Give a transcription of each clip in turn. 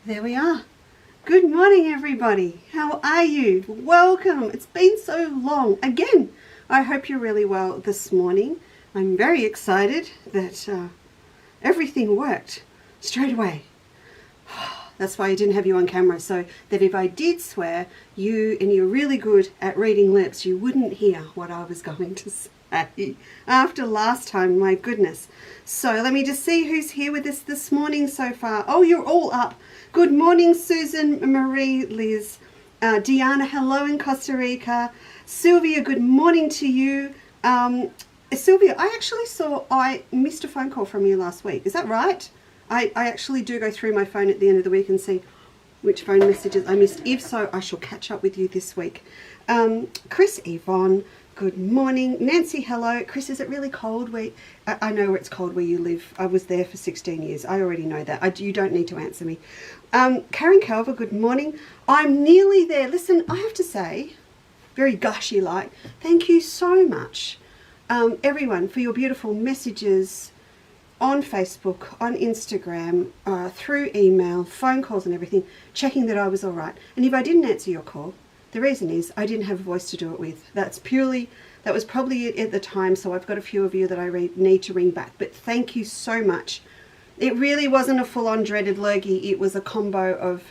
There we are. Good morning, everybody. How are you? Welcome. It's been so long. Again, I hope you're really well this morning. I'm very excited that everything worked straight away. That's why I didn't have you on camera, so that if I did swear, you're really good at reading lips, you wouldn't hear what I was going to say after last time. My goodness. So let me just see who's here with us this morning so far. Oh, you're all up. Good morning, Susan, Marie, Liz, Deanna, hello in Costa Rica. Sylvia, good morning to you. Sylvia, I missed a phone call from you last week. Is that right? I actually do go through my phone at the end of the week and see which phone messages I missed. If so, I shall catch up with you this week. Chris, Yvonne, good morning. Nancy, hello. Chris, is it really cold? I know it's cold where you live. I was there for 16 years. I already know that. You don't need to answer me. Karen Calver, good morning. I'm nearly there. Listen, I have to say, very gushy-like, thank you so much, everyone, for your beautiful messages on Facebook, on Instagram, through email, phone calls and everything, checking that I was all right. And if I didn't answer your call, the reason is I didn't have a voice to do it with. That was probably it at the time, so I've got a few of you that I need to ring back. But thank you so much. It really wasn't a full-on dreaded lurgy. It was a combo of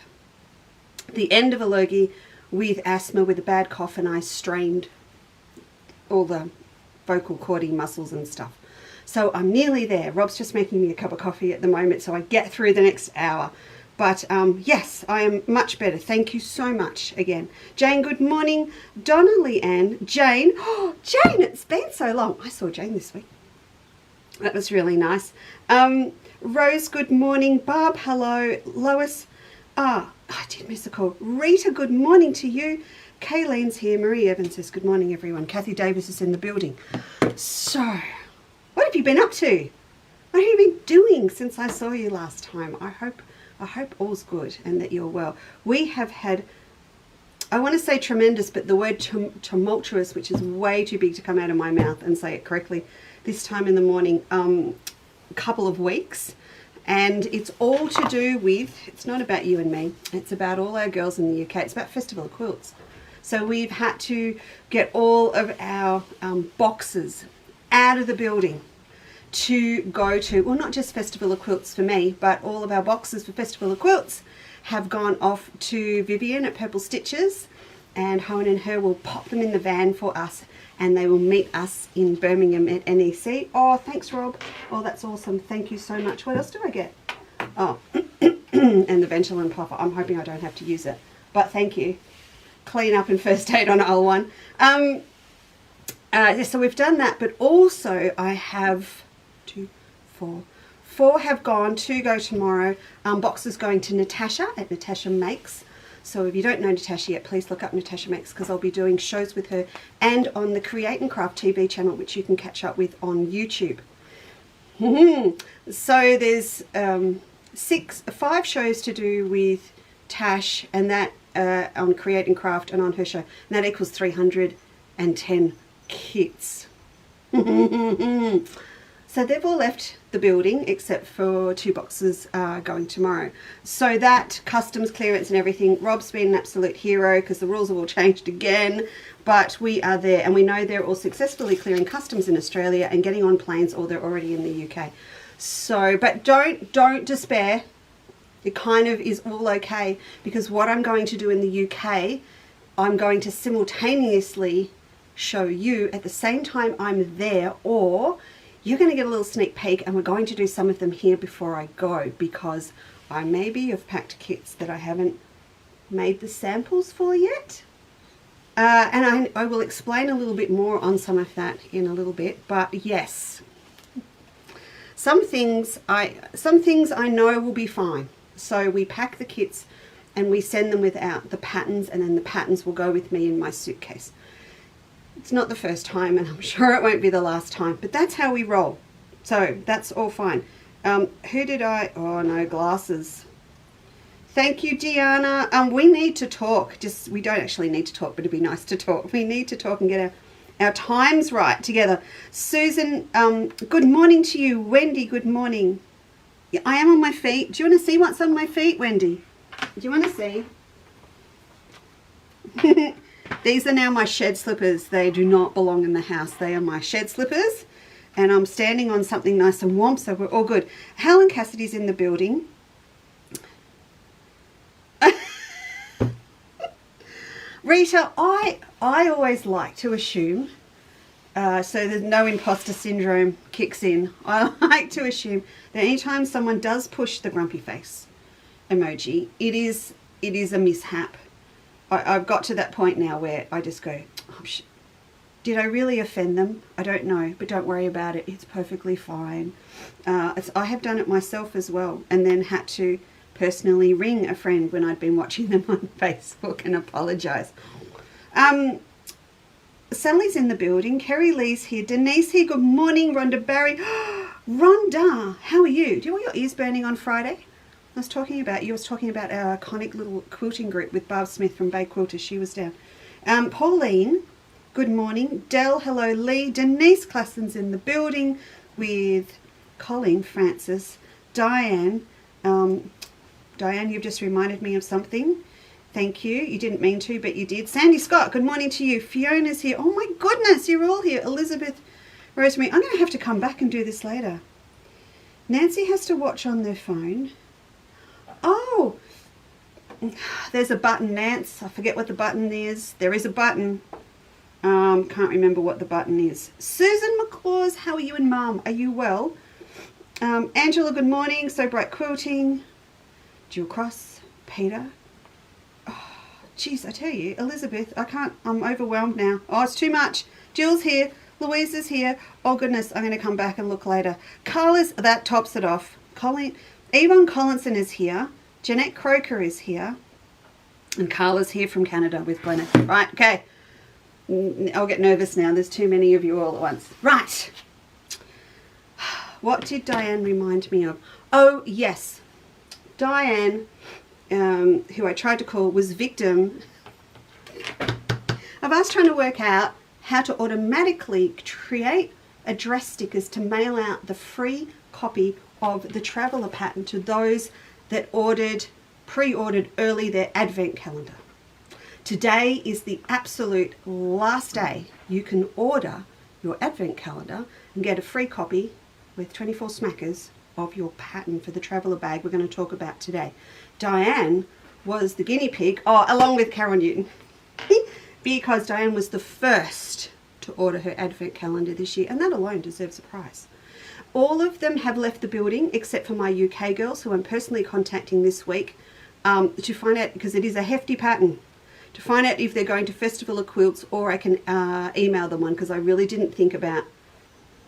the end of a lurgy with asthma, with a bad cough, and I strained all the vocal cordy muscles and stuff. So I'm nearly there. Rob's just making me a cup of coffee at the moment so I get through the next hour. But yes, I am much better. Thank you so much again. Jane, good morning. Donna, Leanne, Jane. Oh, Jane, it's been so long. I saw Jane this week. That was really nice. Rose, good morning. Barb, hello. Lois, I did miss a call. Rita, good morning to you. Kayleen's here. Marie Evans says, good morning, everyone. Kathy Davis is in the building. So, what have you been up to? What have you been doing since I saw you last time? I hope all's good and that you're well. We have had, I want to say tremendous, but the word tumultuous, which is way too big to come out of my mouth and say it correctly, this time in the morning, couple of weeks. And it's all to do with, it's not about you and me, it's about all our girls in the UK. It's about Festival of Quilts. So we've had to get all of our boxes out of the building to go to, well, not just Festival of Quilts for me, but all of our boxes for Festival of Quilts have gone off to Vivian at Purple Stitches, and Hohen and her will pop them in the van for us, and they will meet us in Birmingham at NEC. Oh, thanks, Rob. Oh, that's awesome. Thank you so much. What else do I get? Oh, and the Ventolin Puffer. I'm hoping I don't have to use it, but thank you. Clean up and first aid on aisle 1. So we've done that, but also I have 4 have gone, 2 go tomorrow. Boxes going to Natasha at Natasha Makes. So if you don't know Natasha yet, please look up Natasha Makes, because I'll be doing shows with her and on the Create and Craft TV channel, which you can catch up with on YouTube. So there's 5 shows to do with Tash, and that on Create and Craft and on her show, and that equals 310 kits. So they've all left the building except for 2 boxes going tomorrow. So that customs clearance and everything, Rob's been an absolute hero because the rules have all changed again, but we are there, and we know they're all successfully clearing customs in Australia and getting on planes, or they're already in the UK. So, but don't despair. It kind of is all okay, because what I'm going to do in the UK, I'm going to simultaneously show you at the same time I'm there, or you're going to get a little sneak peek, and we're going to do some of them here before I go, because I maybe have packed kits that I haven't made the samples for yet. And I will explain a little bit more on some of that in a little bit, but yes, some things I know will be fine. So we pack the kits and we send them without the patterns, and then the patterns will go with me in my suitcase. It's not the first time, and I'm sure it won't be the last time, but that's how we roll. So that's all fine. Who did I? Oh no, glasses. Thank you, Deanna. We need to talk. We don't actually need to talk, but it'd be nice to talk. We need to talk and get our times right together. Susan, good morning to you. Wendy, good morning. I am on my feet. Do you want to see what's on my feet, Wendy? Do you want to see? These are now my shed slippers. They do not belong in the house. They are my shed slippers. And I'm standing on something nice and warm, so we're all good. Helen Cassidy's in the building. Rita, I always like to assume, so there's no imposter syndrome kicks in. I like to assume that anytime someone does push the grumpy face emoji, it is a mishap. I've got to that point now where I just go, oh, did I really offend them? I don't know, but don't worry about it. It's perfectly fine. I have done it myself as well, and then had to personally ring a friend when I'd been watching them on Facebook and apologise. Sally's in the building. Kerry Lee's here. Denise here. Good morning. Rhonda Barry. Rhonda, how are you? Do you want your ears burning on Friday? You was talking about our iconic little quilting group with Barb Smith from Bay Quilters. She was down. Pauline, good morning. Dell, hello. Lee. Denise Classen's in the building with Colleen Francis. Diane. Diane, you've just reminded me of something. Thank you. You didn't mean to, but you did. Sandy Scott, good morning to you. Fiona's here. Oh my goodness, you're all here. Elizabeth, Rosemary. I'm going to have to come back and do this later. Nancy has to watch on their phone. Oh, there's a button, Nance. I forget what the button is. There is a button. Can't remember what the button is. Susan McClaws, how are you and Mum? Are you well? Angela, good morning. So Bright Quilting. Jill Cross, Peter. Oh, geez, I tell you, Elizabeth, I'm overwhelmed now. Oh, it's too much. Jill's here. Louisa's here. Oh, goodness, I'm going to come back and look later. Carla's, that tops it off. Colleen, Yvonne Collinson is here. Jeanette Croker is here. And Carla's here from Canada with Glenna. Right, okay. I'll get nervous now. There's too many of you all at once. Right. What did Diane remind me of? Oh, yes. Diane, who I tried to call, was victim of us trying to work out how to automatically create address stickers to mail out the free copy of the Traveller pattern to those that pre-ordered early their advent calendar. Today is the absolute last day you can order your advent calendar and get a free copy with 24 smackers of your pattern for the Traveller bag we're going to talk about today. Diane was the guinea pig, along with Carol Newton, because Diane was the first to order her advent calendar this year, and that alone deserves a prize. All of them have left the building except for my UK girls, who I'm personally contacting this week to find out, because it is a hefty pattern, to find out if they're going to Festival of Quilts, or I can email them one, because I really didn't think about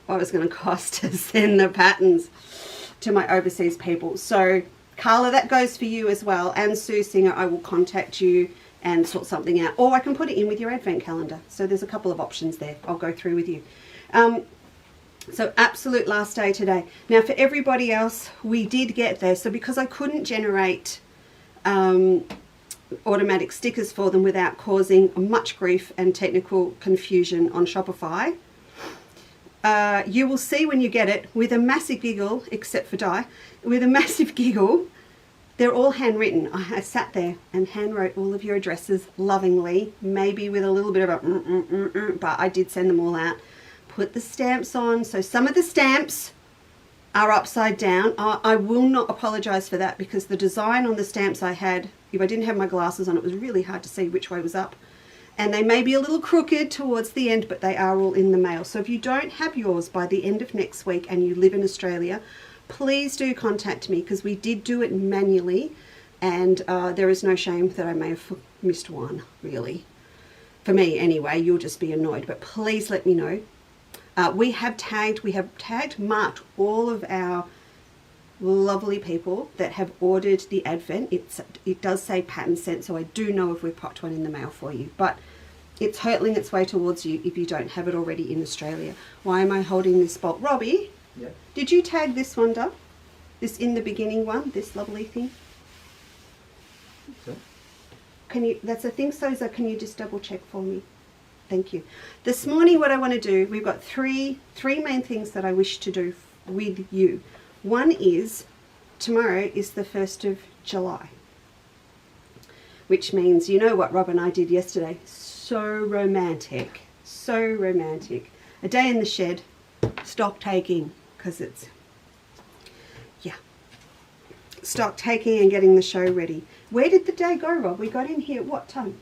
what it was going to cost to send the patterns to my overseas people. So Carla, that goes for you as well, and Sue Singer, I will contact you and sort something out, or I can put it in with your advent calendar. So there's a couple of options there I'll go through with you. So absolute last day today. Now for everybody else, we did get there. So because I couldn't generate automatic stickers for them without causing much grief and technical confusion on Shopify, you will see when you get it, with a massive giggle, except for Di, with a massive giggle, they're all handwritten. I sat there and handwrote all of your addresses lovingly, maybe with a little bit of a but I did send them all out. Put the stamps on. So some of the stamps are upside down. I will not apologize for that, because the design on the stamps I had, if I didn't have my glasses on, it was really hard to see which way was up. And they may be a little crooked towards the end, but they are all in the mail. So if you don't have yours by the end of next week and you live in Australia, please do contact me, because we did do it manually, and there is no shame that I may have missed one, really. For me anyway, you'll just be annoyed, but please let me know. We have marked all of our lovely people that have ordered the advent. It does say pattern sent, so I do know if we've popped one in the mail for you, but it's hurtling its way towards you if you don't have it already in Australia. Why am I holding this bolt? Robbie, yeah. Did you tag this one, Doug? This in the beginning one, this lovely thing? Okay. Can you, that's a thing, Soza, can you just double check for me? Thank you. This morning what I want to do, we've got three main things that I wish to do with you. One is, tomorrow is the 1st of July. which means, you know what Rob and I did yesterday? So romantic, so romantic. A day in the shed, stock taking, because it's, yeah, stock taking and getting the show ready. Where did the day go, Rob? We got in here at what time?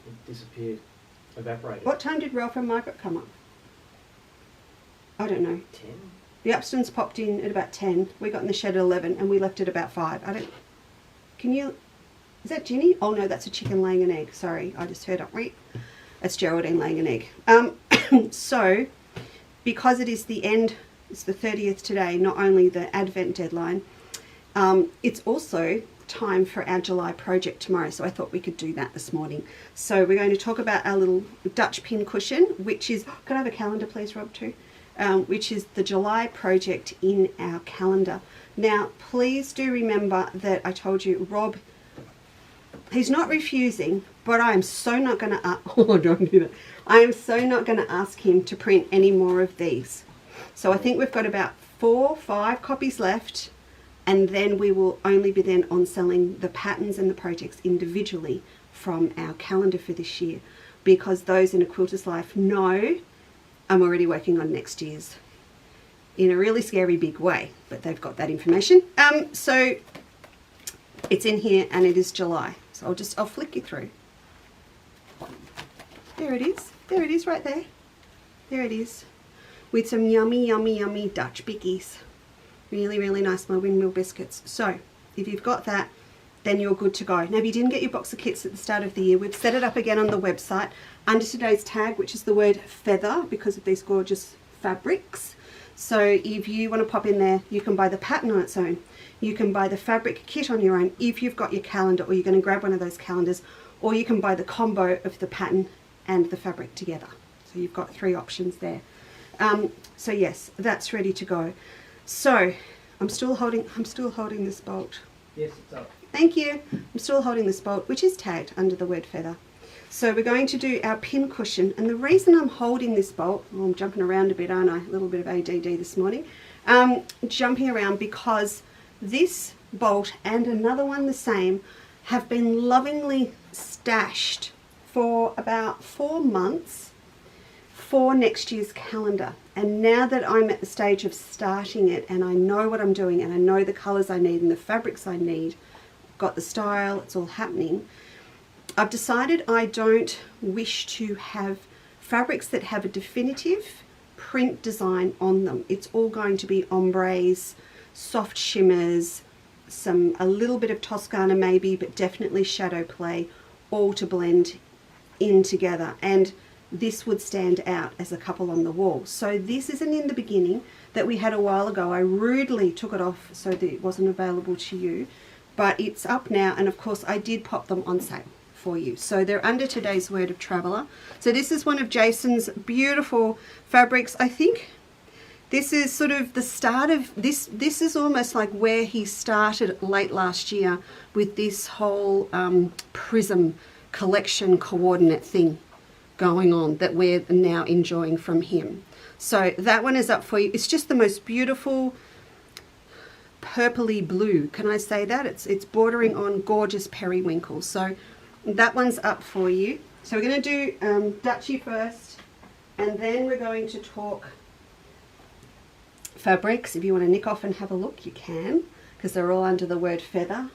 It disappeared, evaporated. What time did Ralph and Margaret come up? I don't know. 10? The Upstons popped in at about 10. We got in the shed at 11 and we left at about 5. I don't... Can you... Is that Ginny? Oh no, that's a chicken laying an egg. Sorry, I just heard it. That's Geraldine laying an egg. So, because it is the end, it's the 30th today, not only the Advent deadline, it's also time for our July project tomorrow. So I thought we could do that this morning. So we're going to talk about our little Dutch Pincushion, which is... Can I have a calendar please, Rob, too? Which is the July project in our calendar. Now, please do remember that I told you, Rob, he's not refusing, but I am so not going to... Oh, don't do that. I am so not going to ask him to print any more of these. So I think we've got about 4 or 5 copies left, and then we will only be then on selling the patterns and the projects individually from our calendar for this year, because those in A Quilter's Life know I'm already working on next year's in a really scary big way, but they've got that information. So it's in here and it is July. So I'll flick you through. There it is. There it is right there. There it is. With some yummy, yummy, yummy Dutch bickies. Really, really nice, my windmill biscuits. So if you've got that, then you're good to go. Now, if you didn't get your box of kits at the start of the year, we've set it up again on the website under today's tag, which is the word feather, because of these gorgeous fabrics. So if you want to pop in there, you can buy the pattern on its own. You can buy the fabric kit on your own if you've got your calendar, or you're going to grab one of those calendars, or you can buy the combo of the pattern and the fabric together. So you've got 3 options there. So yes, that's ready to go. So I'm still holding this bolt. Yes, it's up. Thank you. I'm still holding this bolt, which is tagged under the word feather. So we're going to do our pin cushion, and the reason I'm holding this bolt, well, I'm jumping around a bit, aren't I? A little bit of ADD this morning. Jumping around because this bolt and another one the same have been lovingly stashed for about 4 months for next year's calendar. And now that I'm at the stage of starting it and I know what I'm doing and I know the colours I need and the fabrics I need, got the style, it's all happening, I've decided I don't wish to have fabrics that have a definitive print design on them. It's all going to be ombres, soft shimmers, a little bit of Toscana maybe, but definitely shadow play, all to blend in together. And this would stand out as a couple on the wall. So this isn't in the beginning that we had a while ago. I rudely took it off so that it wasn't available to you, but it's up now, and of course I did pop them on sale for you. So they're under today's Word of Traveller. So this is one of Jason's beautiful fabrics. I think this is sort of the start of this. This is almost like where he started late last year with this whole prism collection coordinate thing going on that we're now enjoying from him. So that one is up for you. It's just the most beautiful purpley blue. Can I say that? It's bordering on gorgeous periwinkle. So that one's up for you. So we're going to do Dutchie first, and then we're going to talk fabrics. If you want to nick off and have a look, you can, because they're all under the word feather.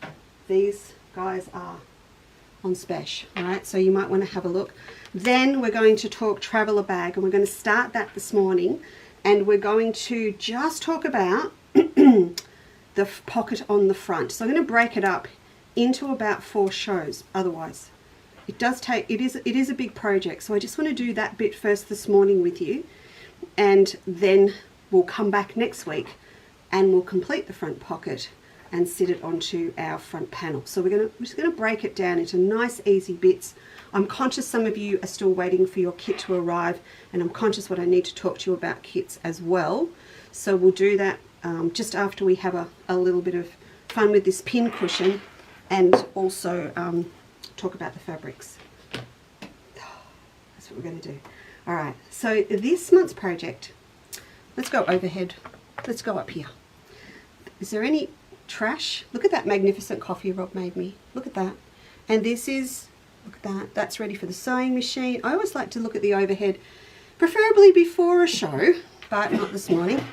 These guys are on special, right? So you might want to have a look. Then we're going to talk traveller bag, and we're going to start that this morning, and we're going to just talk about the pocket on the front. So I'm going to break it up into about 4 shows. Otherwise, it does take, it is a big project. So I just want to do that bit first this morning with you, and then we'll come back next week and we'll complete the front pocket and sit it onto our front panel. So we're just going to break it down into nice easy bits. I'm conscious some of you are still waiting for your kit to arrive, and I'm conscious what I need to talk to you about kits as well. So we'll do that just after we have a little bit of fun with this pin cushion, and also talk about the fabrics. That's what we're going to do. All right, so this month's project, let's go overhead. Let's go up here. Is there any trash? Look at that magnificent coffee Rob made me. Look at that. And this is, look at that, that's ready for the sewing machine. I always like to look at the overhead, preferably before a show, but not this morning.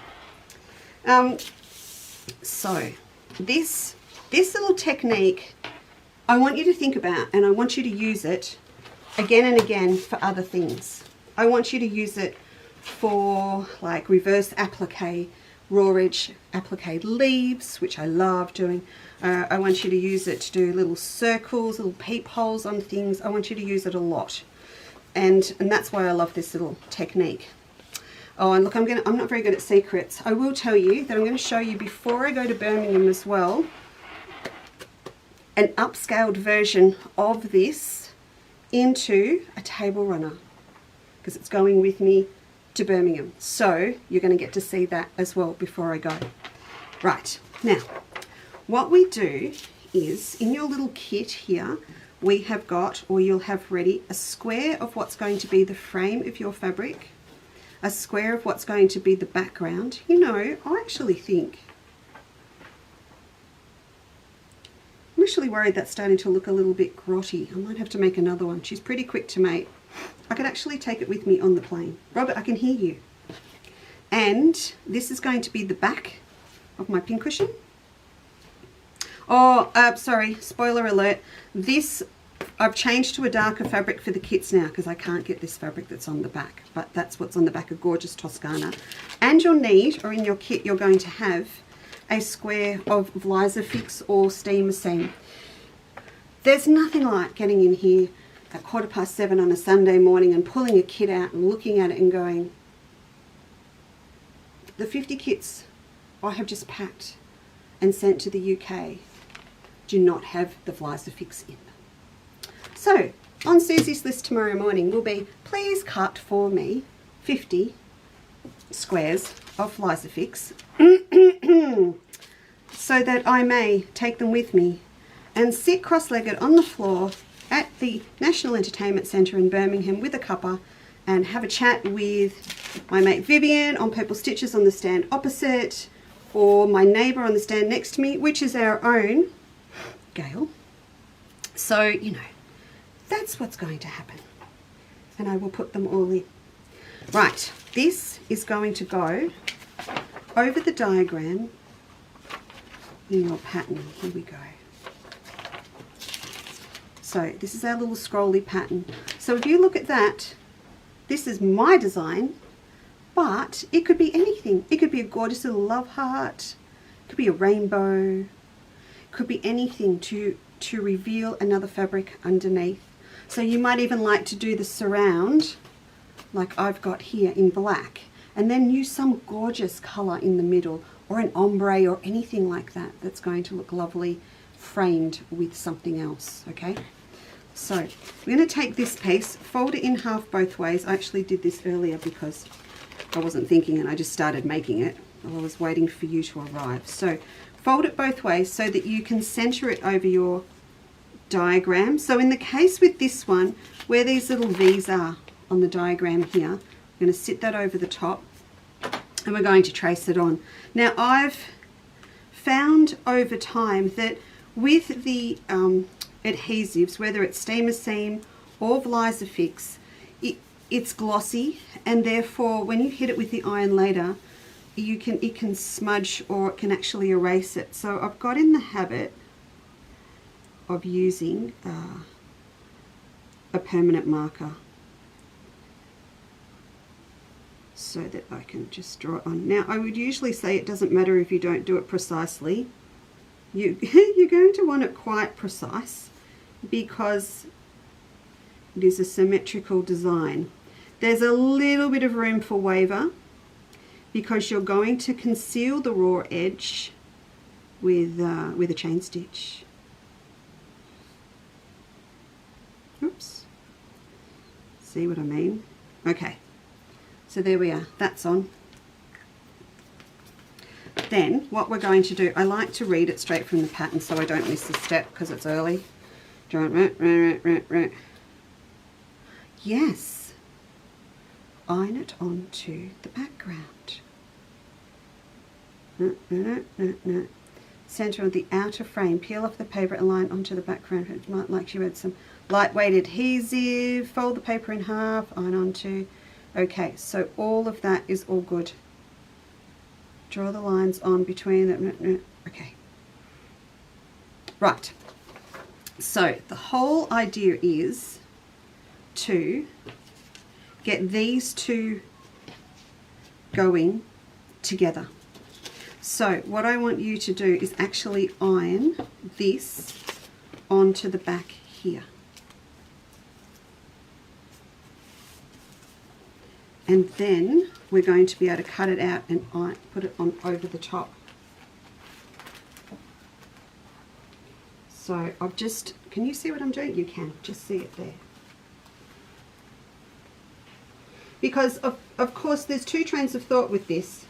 So this little technique, I want you to think about, and I want you to use it again and again for other things. I want you to use it for like reverse applique, raw edge applique leaves, which I love doing. I want you to use it to do little circles, little peepholes on things. I want you to use it a lot. And that's why I love this little technique. Oh, and look, I'm not very good at secrets. I will tell you that I'm going to show you before I go to Birmingham as well, an upscaled version of this into a table runner, because it's going with me to Birmingham. So you're going to get to see that as well before I go. Right, now what we do is in your little kit here, we have got, or you'll have ready, a square of what's going to be the frame of your fabric, a square of what's going to be the background. You know, I actually think, I'm actually worried that's starting to look a little bit grotty. I might have to make another one. She's pretty quick to make. I could actually take it with me on the plane. Robert, I can hear you. And this is going to be the back of my pincushion. Oh, sorry, spoiler alert. This, I've changed to a darker fabric for the kits now because I can't get this fabric that's on the back. But that's what's on the back of Gorgeous Toscana. And you'll need, or in your kit, you're going to have a square of Leesa Fix or steamer seam. There's nothing like getting in here at 7:15 on a Sunday morning and pulling a kit out and looking at it and going, the 50 kits I have just packed and sent to the UK do not have the Leesa Fix in them. So on Susie's list tomorrow morning will be, please cut for me 50 squares of Leesa Fix so that I may take them with me and sit cross-legged on the floor at the National Entertainment Centre in Birmingham with a cuppa and have a chat with my mate Vivian on Purple Stitches on the stand opposite, or my neighbour on the stand next to me, which is our own Gail. So, you know, that's what's going to happen. And I will put them all in. Right, this is going to go over the diagram in your pattern. Here we go. So this is our little scrolly pattern. So if you look at that, this is my design, but it could be anything. It could be a gorgeous little love heart. It could be a rainbow. It could be anything to reveal another fabric underneath. So you might even like to do the surround, like I've got here in black, and then use some gorgeous colour in the middle, or an ombre or anything like that that's going to look lovely framed with something else, okay? So we're going to take this piece, fold it in half both ways. I actually did this earlier because I wasn't thinking and I just started making it while I was waiting for you to arrive. So fold it both ways so that you can center it over your diagram. So in the case with this one, where these little V's are on the diagram here, I'm going to sit that over the top and we're going to trace it on. Now I've found over time that with the adhesives, whether it's steamer seam or Leesa Fix, it's glossy, and therefore when you hit it with the iron later, it can smudge or it can actually erase it. So I've got in the habit of using a permanent marker so that I can just draw it on. Now I would usually say it doesn't matter if you don't do it precisely. You're going to want it quite precise because it is a symmetrical design. There's a little bit of room for waver because you're going to conceal the raw edge with a chain stitch. Oops. See what I mean? Okay. So there we are. That's on. Then what we're going to do, I like to read it straight from the pattern so I don't miss a step because it's early. Yes, iron it onto the background. center of the outer frame. Peel off the paper and line onto the background. It might like you add some lightweight adhesive. Fold the paper in half, iron onto. Okay, so all of that is all good. Draw the lines on between them. Okay. Right. So the whole idea is to get these two going together. So what I want you to do is actually iron this onto the back here. And then we're going to be able to cut it out and put it on over the top. So I've just, can you see what I'm doing? You can, just see it there. Because of course there's two trains of thought with this.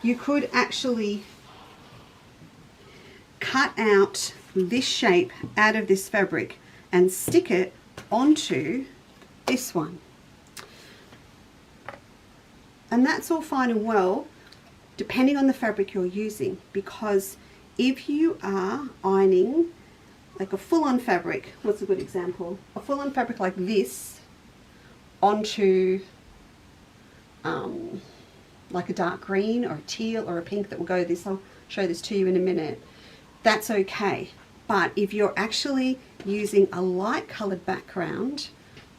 You could actually cut out this shape out of this fabric and stick it onto this one. And that's all fine and well, depending on the fabric you're using, because if you are ironing like a full-on fabric, what's a good example? A full-on fabric like this onto like a dark green or a teal or a pink that will go this, I'll show this to you in a minute, that's okay. But if you're actually using a light coloured background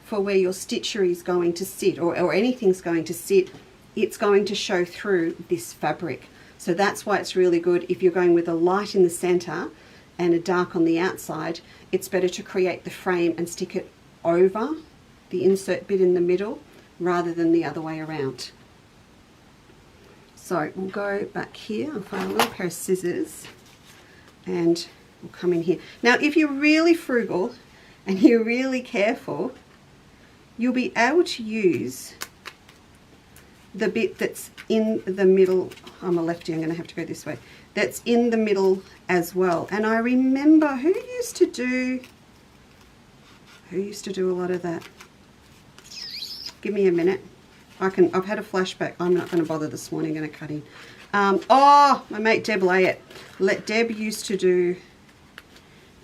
for where your stitchery is going to sit, or anything's going to sit, it's going to show through this fabric. So that's why it's really good if you're going with a light in the center and a dark on the outside. It's better to create the frame and stick it over the insert bit in the middle rather than the other way around. So we'll go back here, I'll find a little pair of scissors and we'll come in here. Now if you're really frugal and you're really careful, you'll be able to use the bit that's in the middle. I'm a lefty, I'm going to have to go this way. That's in the middle as well. And I remember who used to do a lot of that. Give me a minute. I've had a flashback. I'm not going to bother this morning. I'm going to cut in. Oh, my mate Deb Layett. Deb used to do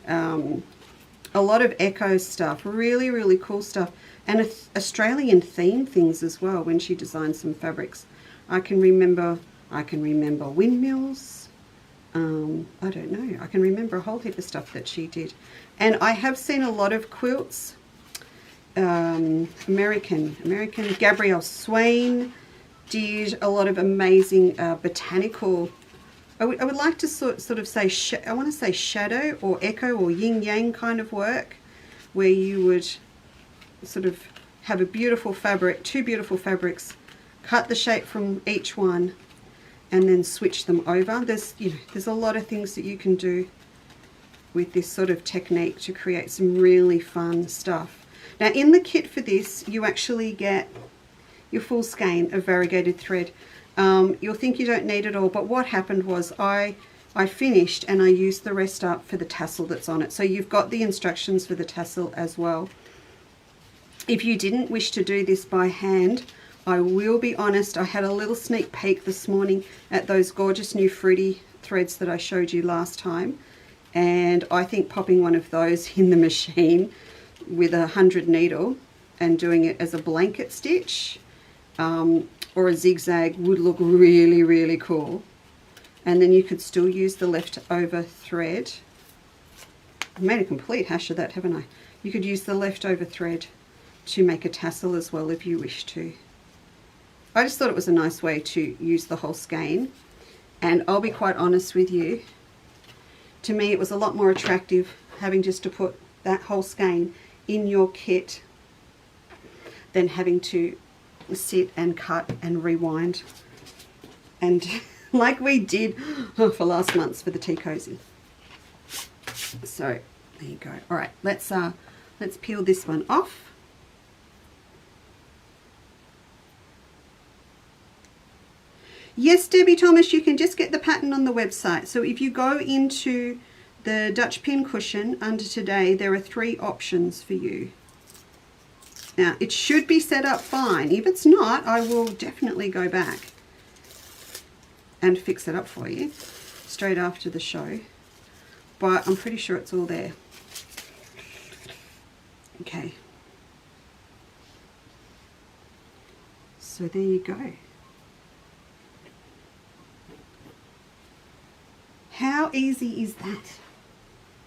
a lot of echo stuff. Really, really cool stuff. And Australian theme things as well when she designed some fabrics. I can remember windmills. I don't know. I can remember a whole heap of stuff that she did. And I have seen a lot of quilts. American Gabrielle Swain did a lot of amazing botanical. I would like to sort of say I want to say shadow or echo or yin yang kind of work, where you would sort of have a beautiful fabric, two beautiful fabrics, cut the shape from each one, and then switch them over. There's a lot of things that you can do with this sort of technique to create some really fun stuff. Now in the kit for this, you actually get your full skein of variegated thread. You'll think you don't need it all, but what happened was I finished and I used the rest up for the tassel that's on it. So you've got the instructions for the tassel as well. If you didn't wish to do this by hand, I will be honest, I had a little sneak peek this morning at those gorgeous new fruity threads that I showed you last time, and I think popping one of those in the machine with a 100 needle and doing it as a blanket stitch or a zigzag would look really, really cool. And then you could still use the leftover thread. I've made a complete hash of that, haven't I? You could use the leftover thread to make a tassel as well if you wish to. I just thought it was a nice way to use the whole skein, and I'll be quite honest with you, to me it was a lot more attractive having just to put that whole skein in your kit than having to sit and cut and rewind and like we did for last month's for the tea cozy. So there you go. All right, let's peel this one off. Yes, Debbie Thomas, you can just get the pattern on the website. So if you go into the Dutch Pincushion under today, there are 3 options for you. Now, it should be set up fine. If it's not, I will definitely go back and fix it up for you. straight after the show, but I'm pretty sure it's all there. Okay. So there you go. How easy is that?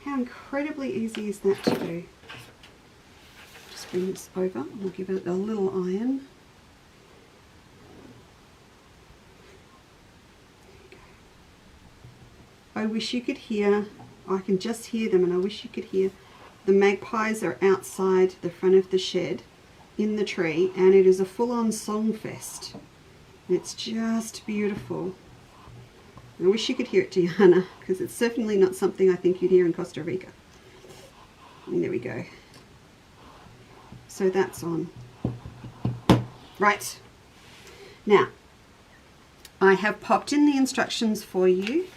How incredibly easy is that to do? Just bring this over. We'll give it a little iron. I wish you could hear, I can just hear them, and I wish you could hear the magpies are outside the front of the shed in the tree, and it is a full-on song fest. It's just beautiful. I wish you could hear it, Diana, because it's certainly not something I think you'd hear in Costa Rica. And there we go. So that's on. Right. Now, I have popped in the instructions for you.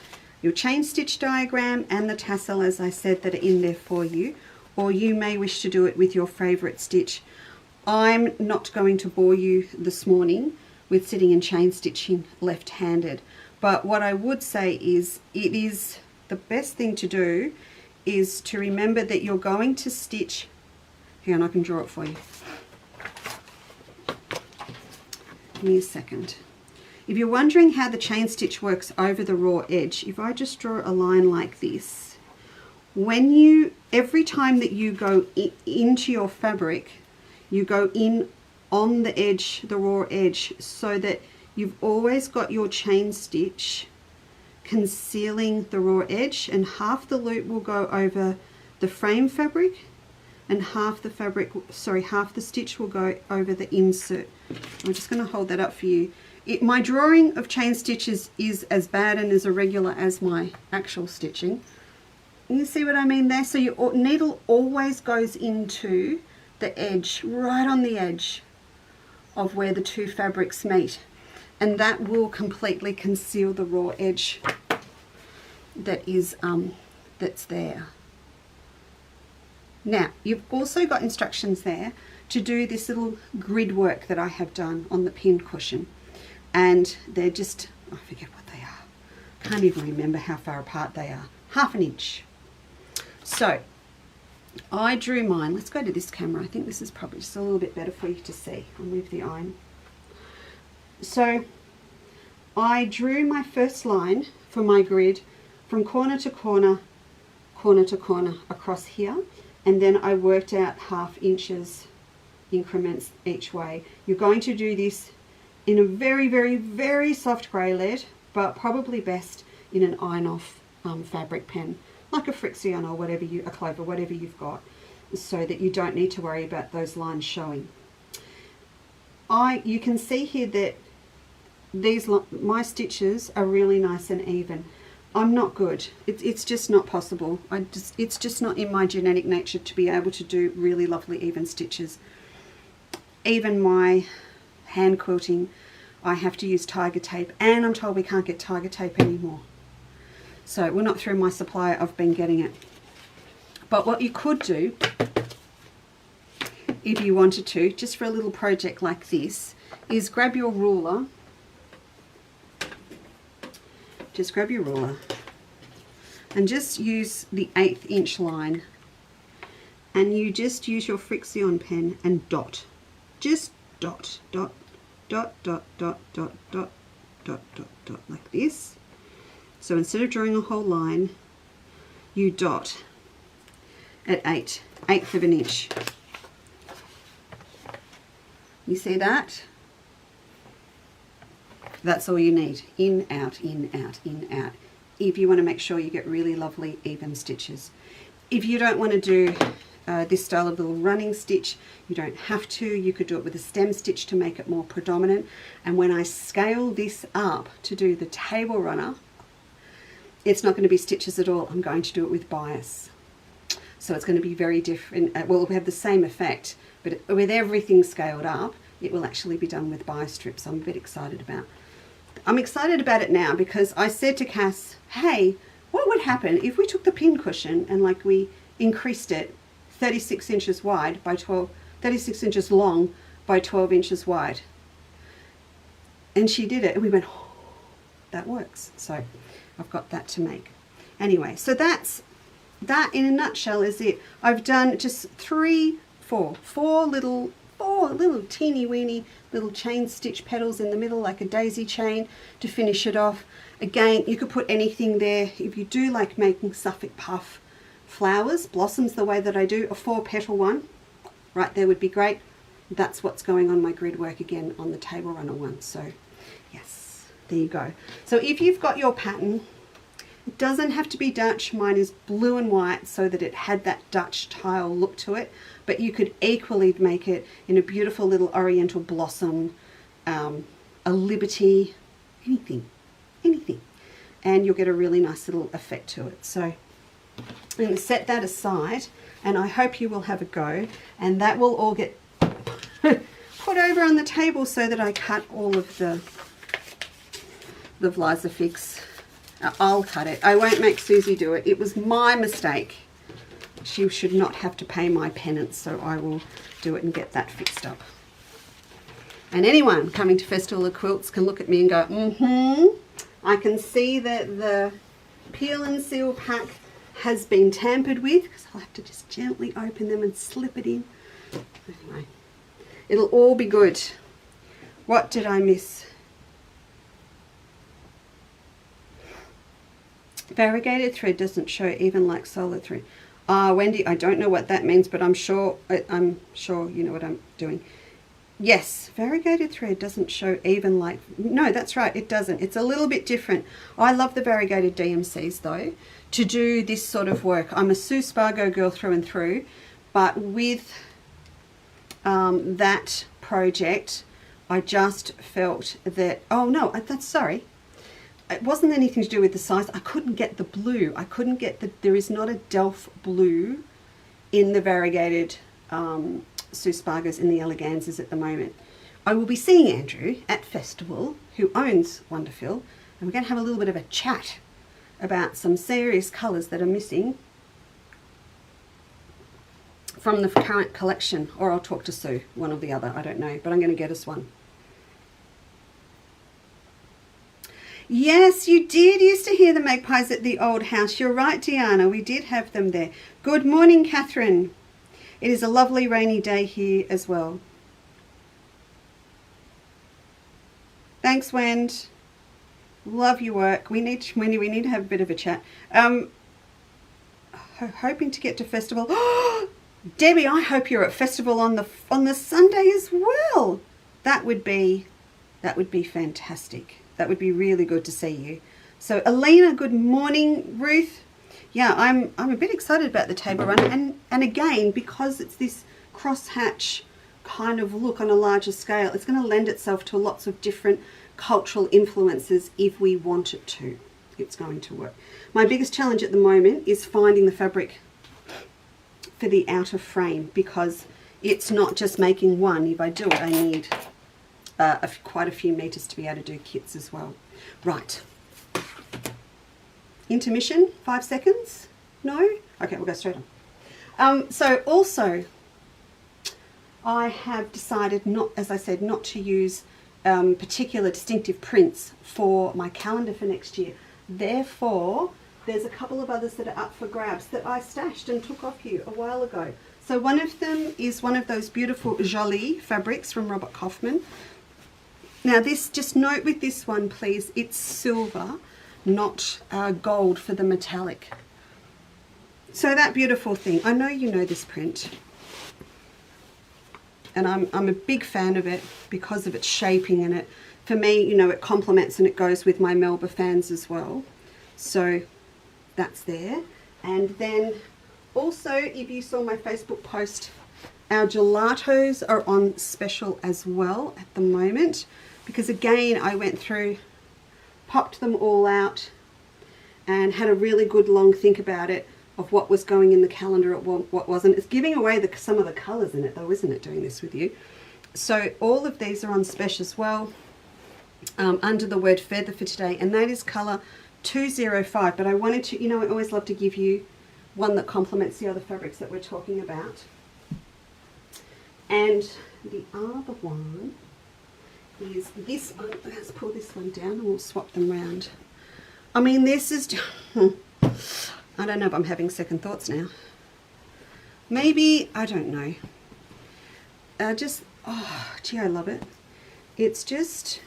Your chain stitch diagram and the tassel, as I said, that are in there for you, or you may wish to do it with your favourite stitch. I'm not going to bore you this morning with sitting and chain stitching left-handed, but what I would say is it is the best thing to do is to remember that you're going to stitch. Hang on, I can draw it for you. Give me a second. If you're wondering how the chain stitch works over the raw edge, if I just draw a line like this, every time that you go into your fabric, you go in on the edge, the raw edge, so that you've always got your chain stitch concealing the raw edge, and half the loop will go over the frame fabric and half the stitch will go over the insert. I'm just going to hold that up for you. My drawing of chain stitches is as bad and as irregular as my actual stitching. You see what I mean there? So your needle always goes into the edge, right on the edge of where the two fabrics meet, and that will completely conceal the raw edge that is that's there. Now, you've also got instructions there to do this little grid work that I have done on the pincushion. And they're just, I forget what they are. Can't even remember how far apart they are. 1/2 inch. So, I drew mine. Let's go to this camera. I think this is probably just a little bit better for you to see. I'll move the iron. So, I drew my first line for my grid from corner to corner, corner to corner across here. And then I worked out 1/2 inches increments each way. You're going to do this in a very, very, very soft grey lead, but probably best in an iron-off fabric pen, like a Frixion or whatever a Clover, whatever you've got, so that you don't need to worry about those lines showing. You can see here that my stitches are really nice and even. I'm not good. It's just not possible. It's just not in my genetic nature to be able to do really lovely even stitches. Even my hand quilting, I have to use tiger tape, and I'm told we can't get tiger tape anymore. So we're not through my supply. I've been getting it. But what you could do, if you wanted to, just for a little project like this, is grab your ruler. Just grab your ruler and just use the 1/8 inch line, and you just use your Frixion pen and dot. Just dot, dot, dot, dot, dot, dot, dot, dot, dot, dot, like this. So instead of drawing a whole line, you dot at 1/8 of an inch. You see that? That's all you need. In, out, in, out, in, out. If you want to make sure you get really lovely even stitches. If you don't want to do this style of little running stitch, you don't have to. You could do it with a stem stitch to make it more predominant. And when I scale this up to do the table runner, it's not going to be stitches at all. I'm going to do it with bias. So it's going to be very different. Well, it'll have the same effect, but with everything scaled up, it will actually be done with bias strips. I'm a bit excited about. I'm excited about it now because I said to Cass, hey, what would happen if we took the pincushion and like we increased it 36 inches wide by 36 inches long by 12 inches wide? And she did it, and we went, oh, that works. So I've got that to make. Anyway, so that in a nutshell is it. I've done just four little teeny weeny little chain stitch petals in the middle, like a daisy chain, to finish it off. Again, you could put anything there. If you do like making Suffolk puff flowers, blossoms the way that I do, a 4-petal one right there would be great. That's what's going on my grid work again on the table runner one. So yes, there you go. So if you've got your pattern, it doesn't have to be Dutch. Mine is blue and white so that it had that Dutch tile look to it, but you could equally make it in a beautiful little oriental blossom, a liberty, anything, and you'll get a really nice little effect to it. So I'm going to set that aside, and I hope you will have a go, and that will all get put over on the table so that I cut all of the Leesa fix. I'll cut it. I won't make Susie do it. It was my mistake. She should not have to pay my penance, so I will do it and get that fixed up. And anyone coming to Festival of Quilts can look at me and go, I can see that the peel and seal pack has been tampered with, because I'll have to just gently open them and slip it in. Anyway, it'll all be good. What did I miss? Variegated thread doesn't show even like solid thread. Wendy, I don't know what that means, but I'm sure you know what I'm doing. Yes, variegated thread doesn't show even like, no, that's right, it doesn't. It's a little bit different. I love the variegated DMCs though, to do this sort of work. I'm a Sue Spargo girl through and through, but with that project, I just felt that, oh no, that's sorry. It wasn't anything to do with the size. I couldn't get the blue. I couldn't get there is not a Delft blue in the variegated Sue Spargos in the eleganzas at the moment. I will be seeing Andrew at Festival, who owns Wonderful, and we're going to have a little bit of a chat about some serious colours that are missing from the current collection, or I'll talk to Sue, one or the other, I don't know, but I'm going to get us one. Yes, you did used to hear the magpies at the old house. You're right, Deanna. We did have them there. Good morning, Catherine. It is a lovely rainy day here as well. Thanks, Wend. Love your work. Wendy, we need to have a bit of a chat. Hoping to get to Festival. Debbie, I hope you're at Festival on the Sunday as well. That would be fantastic. That would be really good to see you. So Alina, good morning. Ruth, yeah, I'm a bit excited about the table run, and again, because it's this crosshatch kind of look on a larger scale, it's going to lend itself to lots of different cultural influences if we want it to. It's going to work. My biggest challenge at the moment is finding the fabric for the outer frame, because it's not just making one. If I do it, I need quite a few meters to be able to do kits as well. Right. Intermission, 5 seconds? No? Okay, we'll go straight on. So also, I have decided not, as I said, not to use particular distinctive prints for my calendar for next year. Therefore, there's a couple of others that are up for grabs that I stashed and took off you a while ago. So one of them is one of those beautiful Jolie fabrics from Robert Kaufman. Now this, just note with this one please, it's silver, not gold for the metallic. So that beautiful thing, I know you know this print, and I'm a big fan of it because of its shaping, and it, for me, you know, it complements and it goes with my Melba fans as well. So that's there. And then also, if you saw my Facebook post, our gelatos are on special as well at the moment, because again, I went through, popped them all out and had a really good long think about it, of what was going in the calendar and what wasn't. It's giving away some of the colours in it though, isn't it, doing this with you? So all of these are on special as well, under the word feather for today, and that is colour 205. But I wanted to, you know, I always love to give you one that complements the other fabrics that we're talking about. And the other one is this one. Let's pull this one down and we'll swap them round. I mean, this is, I don't know if I'm having second thoughts now. Maybe, I don't know. Oh, gee, I love it. It's just,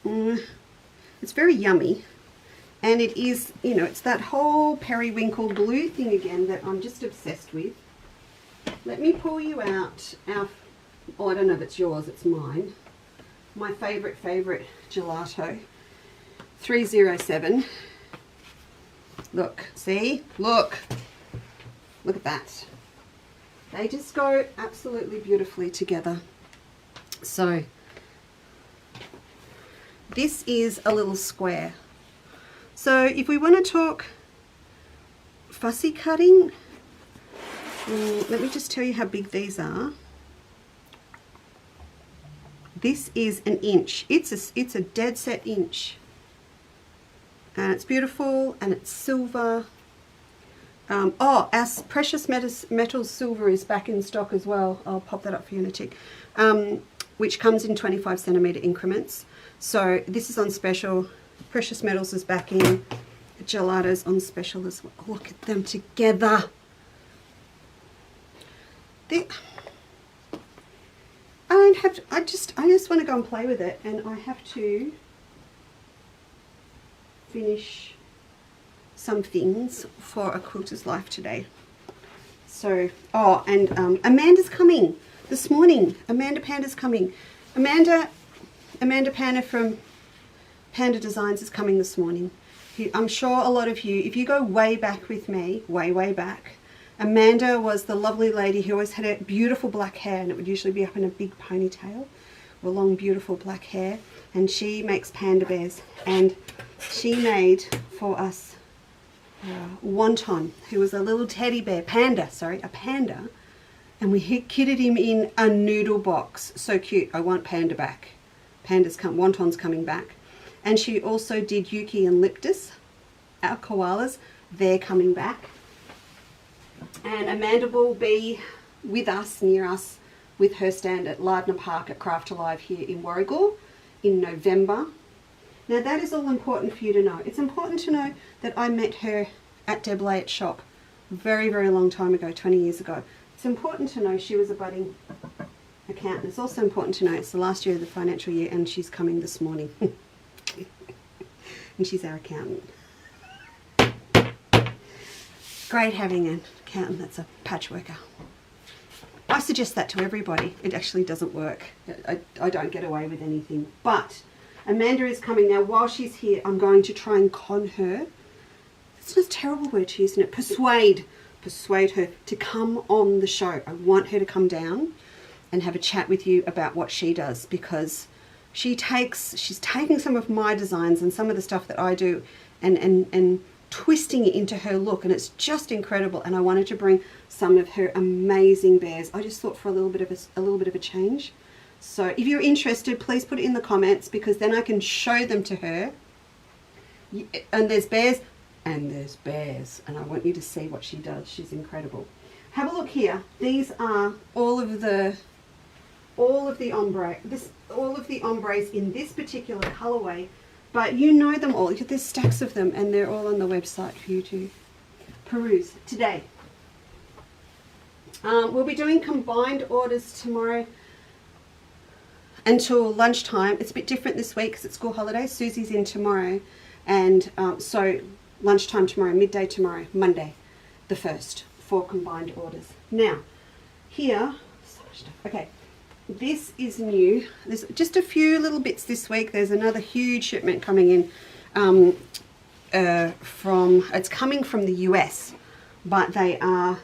it's very yummy. And it is, you know, it's that whole periwinkle blue thing again that I'm just obsessed with. Let me pull you out our, oh, I don't know if it's yours, it's mine. My favorite gelato. 307. Look, see? Look at that. They just go absolutely beautifully together. So, this is a little square. So, if we want to talk fussy cutting, let me just tell you how big these are. This is an inch. It's a dead set inch. And it's beautiful and it's silver. Our precious metals silver is back in stock as well. I'll pop that up for you in a tick. Which comes in 25 centimetre increments. So this is on special. Precious metals is back in. Gelato's on special as well. Look at them together. I just want to go and play with it, and I have to finish some things for A Quilter's Life today. So, oh, and Amanda's coming this morning. Amanda Panda's coming. Amanda Panda from Panda Designs is coming this morning. I'm sure a lot of you, if you go way back with me, way back, Amanda was the lovely lady who always had a beautiful black hair, and it would usually be up in a big ponytail or long beautiful black hair, and she makes panda bears, and she made for us Wonton, who was a little teddy bear, a panda, and we kitted him in a noodle box. So cute. I want Panda back. Wonton's coming back. And she also did Yuki and Liptus, our koalas. They're coming back. And Amanda will be with us, near us, with her stand at Lardner Park at Craft Alive here in Warragul in November. Now that is all important for you to know. It's important to know that I met her at Deb Layette's shop a very, very long time ago, 20 years ago. It's important to know she was a budding accountant. It's also important to know it's the last year of the financial year and she's coming this morning. And she's our accountant. Great having an accountant that's a patchworker. I suggest that to everybody. It actually doesn't work. I don't get away with anything. But Amanda is coming now. While she's here, I'm going to try and con her. It's not a terrible word to use, isn't it? Persuade her to come on the show. I want her to come down and have a chat with you about what she does, because she's taking some of my designs and some of the stuff that I do and twisting it into her look, and it's just incredible. And I wanted to bring some of her amazing bears. I just thought for a little bit of a change. So if you're interested, please put it in the comments, because then I can show them to her. And there's bears and there's bears, and I want you to see what she does. She's incredible. Have a look here. These are all of the ombres in this particular colorway, but you know them all. There's stacks of them, and they're all on the website for you to peruse today. We'll be doing combined orders tomorrow until lunchtime. It's a bit different this week because it's school holidays. Susie's in tomorrow, and so lunchtime tomorrow, midday tomorrow, Monday the 1st, for combined orders. Now here, so much stuff. Okay, this is new. There's just a few little bits this week. There's another huge shipment coming in it's coming from the US, but they are,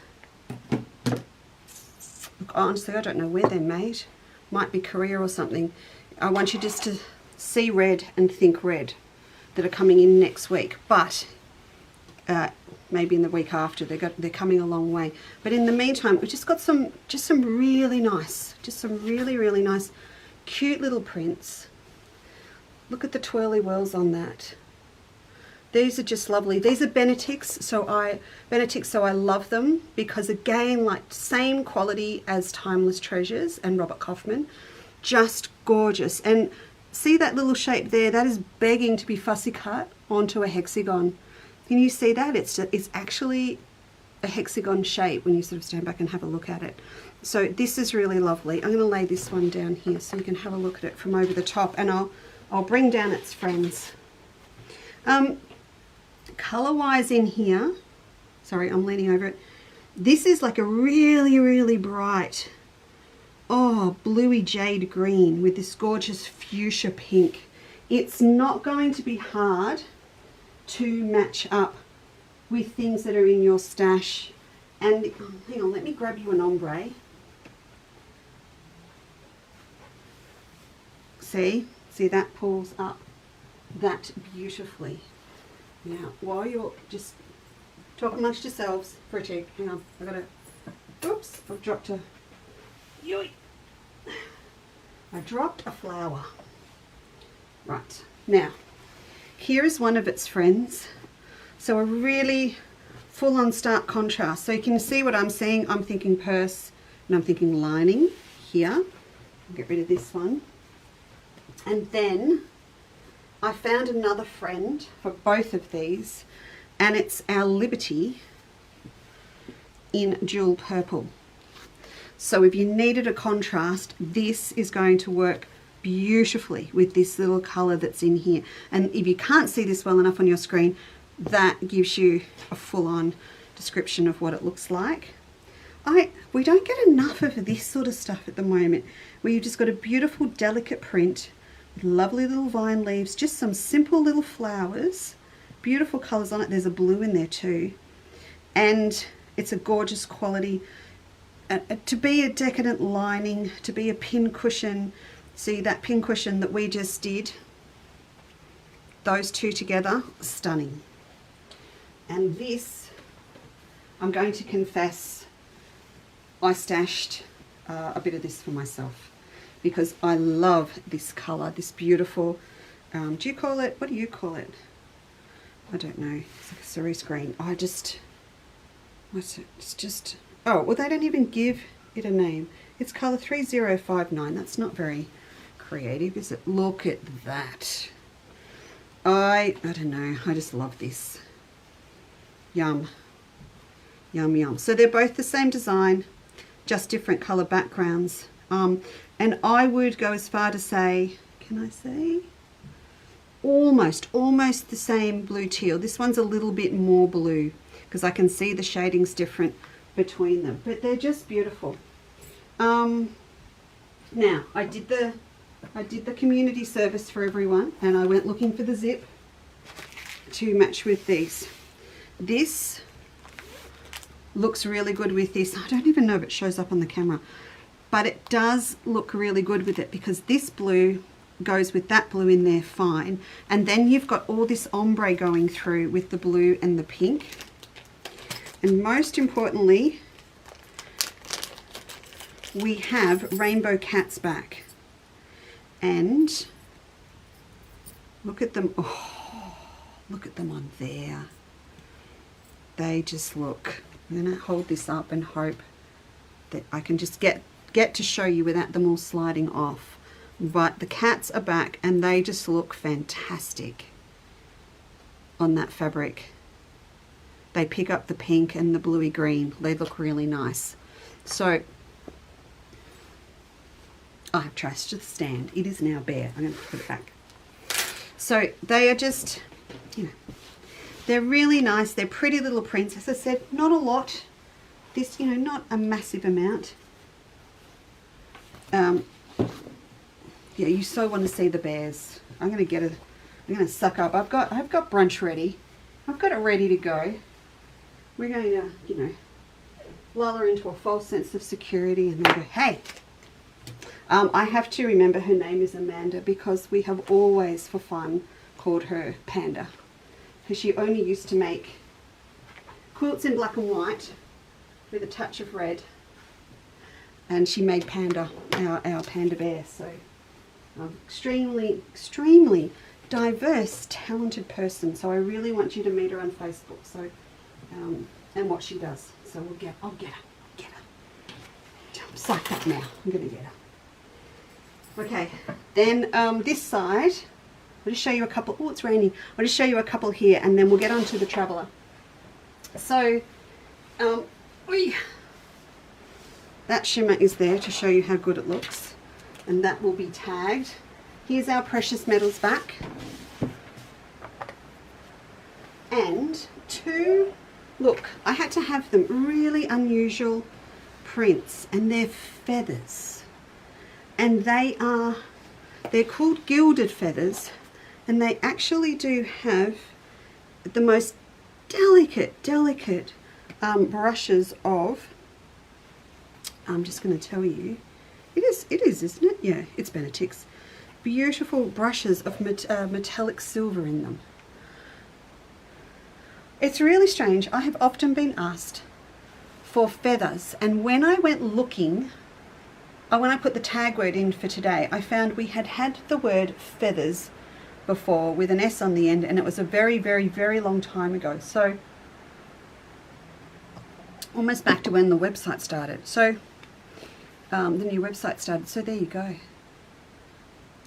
look, honestly, I don't know where they're made. Might be Korea or something. I want you just to see red and think red, that are coming in next week, but maybe in the week after. They're coming a long way. But in the meantime, we've just got some really nice, really nice, cute little prints. Look at the twirly whirls on that. These are just lovely. These are Benetix, so I love them, because again, like same quality as Timeless Treasures and Robert Kaufman, just gorgeous. And see that little shape there? That is begging to be fussy cut. onto a hexagon. Can you see that? It's actually a hexagon shape when you sort of stand back and have a look at it. So this is really lovely. I'm going to lay this one down here so you can have a look at it from over the top, and I'll bring down its friends. Color-wise in here, sorry, I'm leaning over it. This is like a really, really bright, bluey jade green with this gorgeous fuchsia pink. It's not going to be hard to match up with things that are in your stash. And hang on, let me grab you an ombre. See that pulls up that beautifully. Now, while you're just talking amongst yourselves for a tick, hang on, oops, I've dropped a, yoy. I dropped a flower. Right, now, here is one of its friends. So a really full-on stark contrast. So you can see what I'm seeing. I'm thinking purse and I'm thinking lining here. I'll get rid of this one. And then I found another friend for both of these, and it's our Liberty in jewel purple. So if you needed a contrast, this is going to work beautifully with this little colour that's in here. And if you can't see this well enough on your screen, that gives you a full-on description of what it looks like. We don't get enough of this sort of stuff at the moment, where you've just got a beautiful delicate print with lovely little vine leaves, just some simple little flowers, beautiful colours on it. There's a blue in there too, and it's a gorgeous quality. To be a decadent lining, to be a pincushion. See that pincushion that we just did? Those two together, stunning. And this, I'm going to confess, I stashed a bit of this for myself because I love this colour, this beautiful, what do you call it? I don't know. It's like a cerise green. What's it? It's just, oh, well, they don't even give it a name. It's colour 3059. That's not very creative, is it? Look at that. I don't know. I just love this. Yum. Yum, yum. So they're both the same design, just different colour backgrounds. And I would go as far to say, can I say? Almost the same blue teal. This one's a little bit more blue because I can see the shadings different between them, but they're just beautiful. Now I did the community service for everyone, and I went looking for the zip to match with these. This looks really good with this. I don't even know if it shows up on the camera, but it does look really good with it because this blue goes with that blue in there fine, and then you've got all this ombre going through with the blue and the pink, and most importantly we have rainbow cats back, and look at them. Oh, look at them on there. They just look. I'm going to hold this up and hope that I can just get to show you without them all sliding off. But the cats are back and they just look fantastic on that fabric. They pick up the pink and the bluey green. They look really nice. So I have trashed the stand. It is now bare. I'm going to put it back. So they are just, they're really nice. They're pretty little prints. As I said, not a lot. This, not a massive amount. Yeah, you so want to see the bears. I'm going to suck up. I've got brunch ready. I've got it ready to go. We're going to, lull her into a false sense of security and then go, hey. I have to remember her name is Amanda because we have always, for fun, called her Panda. Because she only used to make quilts in black and white with a touch of red. And she made Panda, our panda bear. So extremely diverse, talented person. So I really want you to meet her on Facebook. So and what she does. So I'll get her. Psyched up now. I'm going to get her. Okay, then this side, I'll just show you a couple. Oh, it's raining. I'll just show you a couple here, and then we'll get on to the Traveller. So, that shimmer is there to show you how good it looks, and that will be tagged. Here's our precious metals back. And two, look, I had to have them really unusual prints, and they're feathers. And they're called gilded feathers, and they actually do have the most delicate brushes of, I'm just going to tell you, it is, isn't it? Yeah, it's Benetix. Beautiful brushes of metallic silver in them. It's really strange. I have often been asked for feathers, and when I went looking, when I put the tag word in for today, I found we had the word feathers before with an S on the end, and it was a very, very, very long time ago. So almost back to when the website started. So the new website started. So there you go.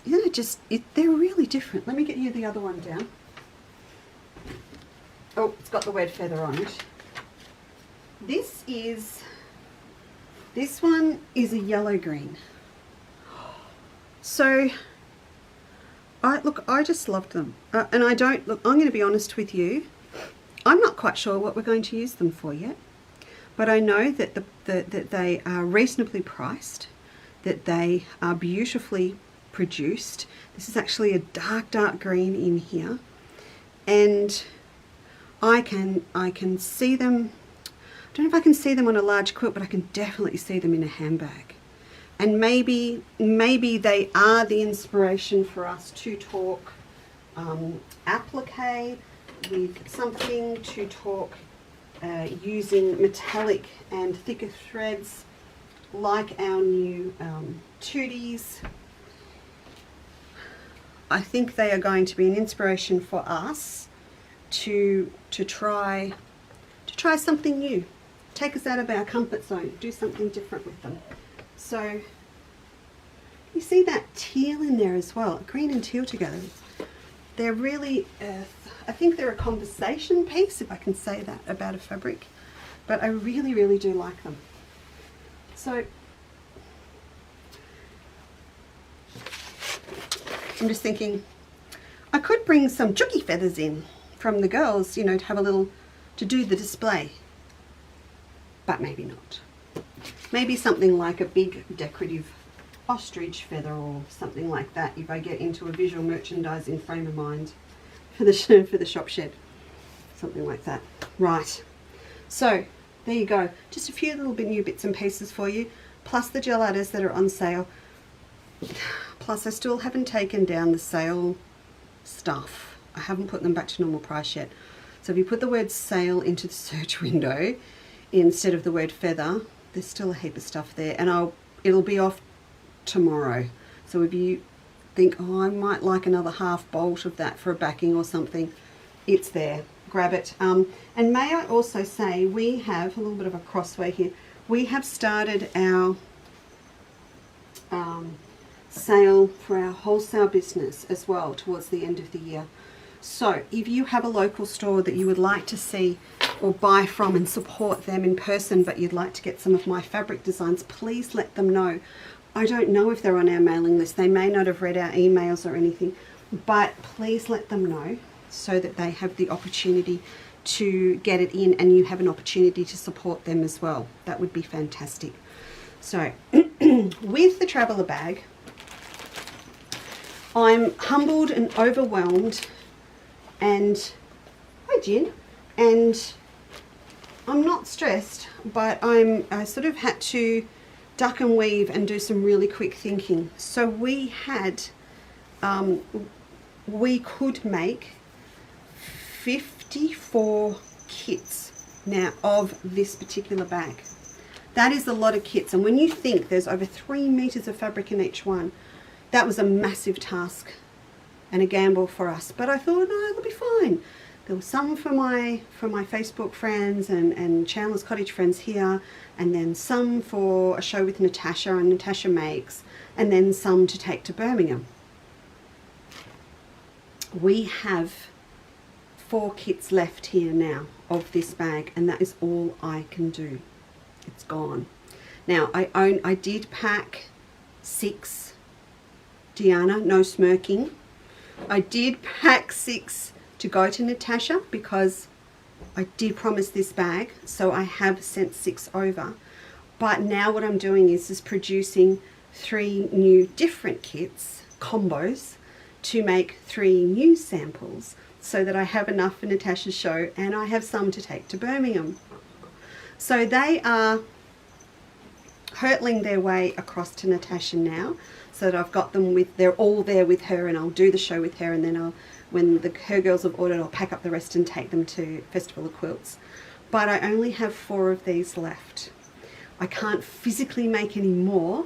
Isn't it they're really different. Let me get you the other one down. Oh, it's got the word feather on it. This one is a yellow green. So I just loved them. And I'm going to be honest with you, I'm not quite sure what we're going to use them for yet. But I know that that they are reasonably priced, that they are beautifully produced. This is actually a dark green in here, and I can see them. I don't know if I can see them on a large quilt, but I can definitely see them in a handbag. And maybe they are the inspiration for us to talk applique with something, to talk using metallic and thicker threads like our new Tooties. I think they are going to be an inspiration for us to try something new, take us out of our comfort zone, do something different with them. So you see that teal in there as well, green and teal together. They're really, I think they're a conversation piece, if I can say that about a fabric, but I really, really do like them. So I'm just thinking I could bring some chooky feathers in from the girls, you know, to have a little, to do the display, but maybe not. Maybe something like a big decorative ostrich feather or something like that, if I get into a visual merchandising frame of mind for the shop shed, something like that. Right, so there you go, just a few little new bits and pieces for you, plus the gelatos that are on sale. Plus I still haven't taken down the sale stuff. I haven't put them back to normal price yet. So if you put the word sale into the search window instead of the word feather, there's still a heap of stuff there, and it'll be off tomorrow. So if you think, oh, I might like another half bolt of that for a backing or something, it's there. Grab it. And may I also say, we have a little bit of a crossway here. We have started our sale for our wholesale business as well towards the end of the year. So if you have a local store that you would like to see or buy from and support them in person, but you'd like to get some of my fabric designs, please let them know. I don't know if they're on our mailing list. They may not have read our emails or anything, but please let them know so that they have the opportunity to get it in, and you have an opportunity to support them as well. That would be fantastic. So with the Traveller bag, I'm humbled and overwhelmed, and hi Jen, and I'm not stressed, but I sort of had to duck and weave and do some really quick thinking. So we could make 54 kits now of this particular bag. That is a lot of kits, and when you think there's over 3 meters of fabric in each one, that was a massive task and a gamble for us. But I thought, no, it'll be fine. There were some for my Facebook friends and Chandler's Cottage friends here, and then some for a show with Natasha and Natasha Makes, and then some to take to Birmingham. we have 4 kits left here now of this bag, and that is all I can do. It's gone. Now I did pack 6, Deanna, no smirking. I did pack 6 to go to Natasha because I did promise this bag, so I have sent 6 over. But now what I'm doing is producing 3 new different kits, combos, to make 3 new samples so that I have enough for Natasha's show and I have some to take to Birmingham. So they are hurtling their way across to Natasha now, so that I've got them they're all there with her, and I'll do the show with her, and then when her girls have ordered, I'll pack up the rest and take them to Festival of Quilts. But I only have 4 of these left. I can't physically make any more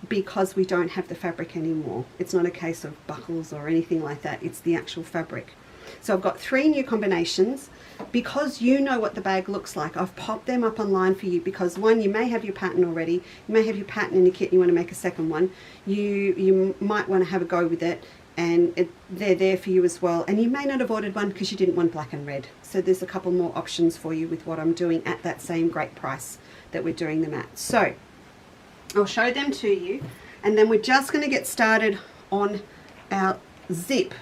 because we don't have the fabric anymore. It's not a case of buckles or anything like that, it's the actual fabric. So I've got 3 new combinations. Because you know what the bag looks like, I've popped them up online for you, because one, you may have your pattern already, you may have your pattern in your kit and you want to make a second one, you might want to have a go with it, and they're there for you as well. And you may not have ordered one because you didn't want black and red, so there's a couple more options for you with what I'm doing at that same great price that we're doing them at. So I'll show them to you, and then we're just going to get started on our zip.